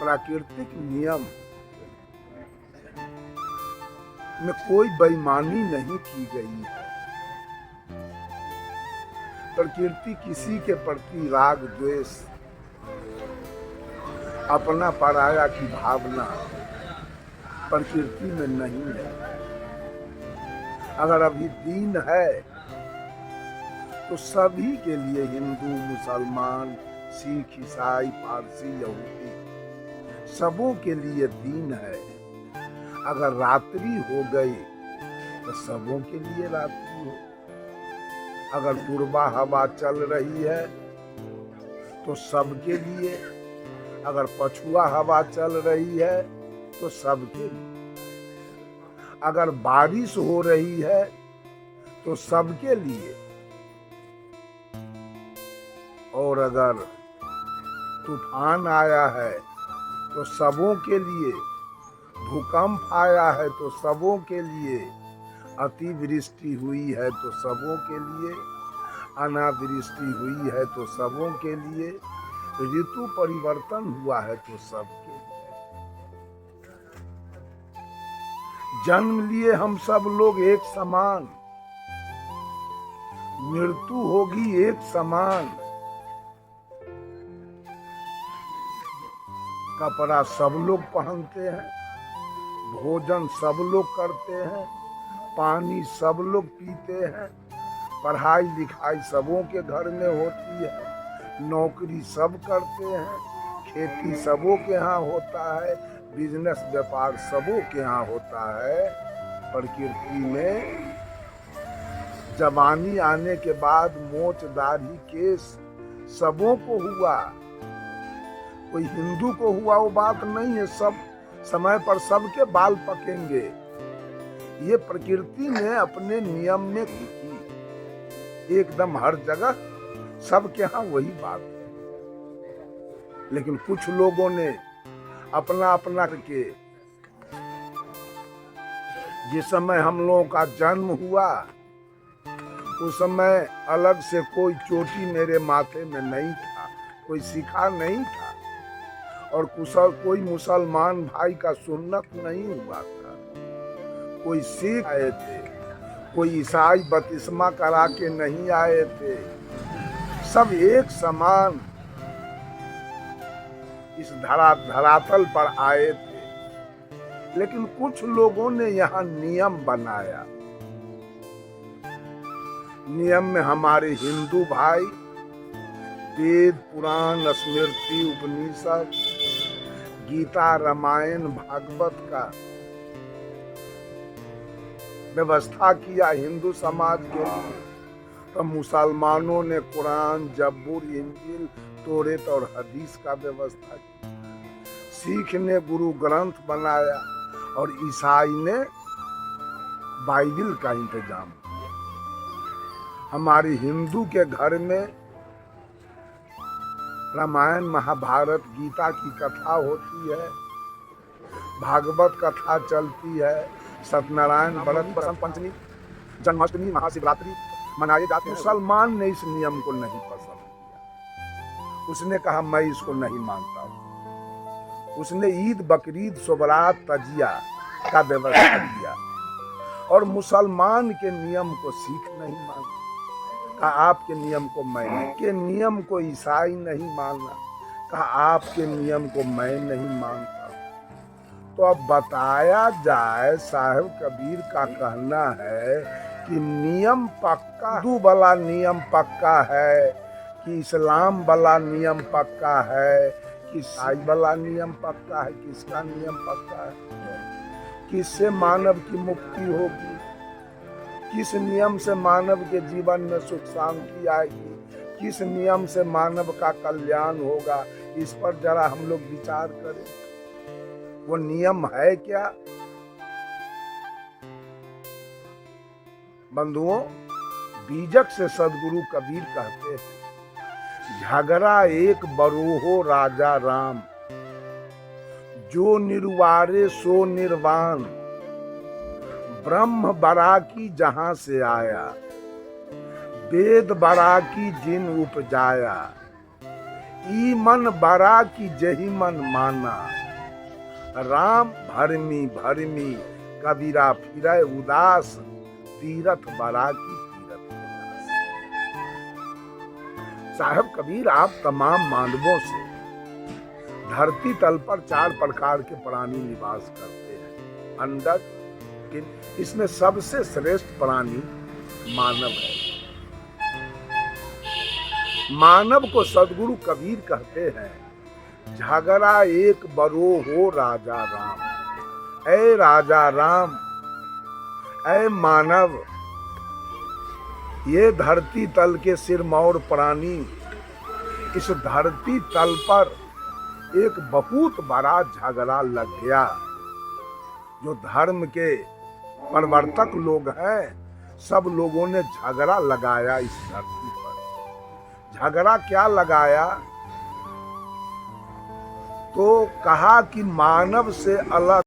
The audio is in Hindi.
प्राकृतिक नियम में कोई बेईमानी नहीं की गई है। प्रकृति किसी के प्रति राग द्वेष, अपना पराया की भावना प्रकृति में नहीं है। अगर अभी दीन है तो सभी के लिए, हिंदू, मुसलमान, सिख, ईसाई, पारसी, यहूदी, सबों के लिए दीन है। अगर रात्रि हो गई तो सबों के लिए रात्रि हो। अगर पूर्वा हवा चल रही है तो सबके लिए, अगर पछुआ हवा चल रही है तो सबके लिए, अगर बारिश हो रही है तो सबके लिए, और अगर तूफान आया है तो सबों के लिए, भूकंप आया है तो सबों के लिए, अतिवृष्टि हुई है तो सबों के लिए, अनावृष्टि हुई है तो सबों के लिए, ऋतु परिवर्तन हुआ है तो सबके लिए। जन्म लिए हम सब लोग एक समान, मृत्यु होगी एक समान। कपड़ा सब लोग पहनते हैं, भोजन सब लोग करते हैं, पानी सब लोग पीते हैं, पढ़ाई लिखाई सबों के घर में होती है, नौकरी सब करते हैं, खेती सबों के यहाँ होता है, बिजनेस व्यापार सबों के यहाँ होता है। प्रकृति में जवानी आने के बाद मोच, दाढ़ी, केस सबों को हुआ। कोई हिंदू को हुआ वो बात नहीं है, सब समय पर सबके बाल पकेंगे। ये प्रकृति ने अपने नियम में की, एकदम हर जगह सबके यहाँ वही बात है। लेकिन कुछ लोगों ने अपना अपना करके, जिस समय हम लोगों का जन्म हुआ उस समय अलग से कोई चोटी मेरे माथे में नहीं था, कोई सिखा नहीं था, और कोई मुसलमान भाई का सुन्नत नहीं हुआ था, कोई सिख आए थे, कोई ईसाई बपतिस्मा करा के नहीं आए थे। सब एक समान इस धरातल पर आए थे। लेकिन कुछ लोगों ने यहाँ नियम बनाया। नियम में हमारे हिंदू भाई वेद, पुराण, स्मृति, उपनिषद, गीता, रामायण, भागवत का व्यवस्था किया हिंदू समाज के लिए। तो मुसलमानों ने कुरान, जबूर, इंजील, तौरात और हदीस का व्यवस्था की। सिख ने गुरु ग्रंथ बनाया और ईसाई ने बाइबिल का इंतजाम किया। हमारे हिंदू के घर में रामायण, महाभारत, गीता की कथा होती है, भागवत कथा चलती है, सत्यनारायण व्रत, बसंत पंचमी, जन्माष्टमी, महाशिवरात्रि मनाए जाते हैं। मुसलमान ने इस नियम को नहीं पसंद किया। उसने कहा मैं इसको नहीं मानता हूँ। उसने ईद, बकरीद, सोबरात, तजिया का व्यवस्था किया और मुसलमान के नियम को सिख नहीं माना। कहा आपके नियम को मैं नहीं, के नियम को ईसाई नहीं मानना। कहा आपके नियम को मैं नहीं मानता। तो अब बताया जाए, साहिब कबीर का कहना है कि नियम पक्का, हिंदू वाला नियम पक्का है कि इस्लाम वाला नियम पक्का है कि ईसाई वाला नियम पक्का है, किसका नियम पक्का है? किससे मानव की मुक्ति होगी? किस नियम से मानव के जीवन में सुख शांति आएगी? किस नियम से मानव का कल्याण होगा? इस पर जरा हम लोग विचार करें। वो नियम है क्या? बंधुओं, बीजक से सदगुरु कबीर कहते हैं, झगड़ा एक बरोहो राजा राम, जो निर्वारे सो निर्वाण, ब्रह्म बरा की जहां से आया, वेद बरा की जिन उपजाया, ई मन बरा की जही मन माना, राम भरमी भरमी कबीरा फिरे उदास, तीरथ बरा की तीरथ उदास। साहब कबीर आप तमाम मानवों से धरती तल पर 4 प्रकार के प्राणी निवास करते हैं। अंडक इसमें सबसे श्रेष्ठ प्राणी मानव है। मानव को सदगुरु कबीर कहते हैं, झगड़ा एक बरो हो राजा राम। ऐ राजा राम, ऐ मानव, ये धरती तल के सिरमौर प्राणी इस धरती तल पर एक बहुत बड़ा झगड़ा लग गया। जो धर्म के प्रवर्तक लोग हैं, सब लोगों ने झगड़ा लगाया इस धरती पर। झगड़ा क्या लगाया? तो कहा कि मानव से अलग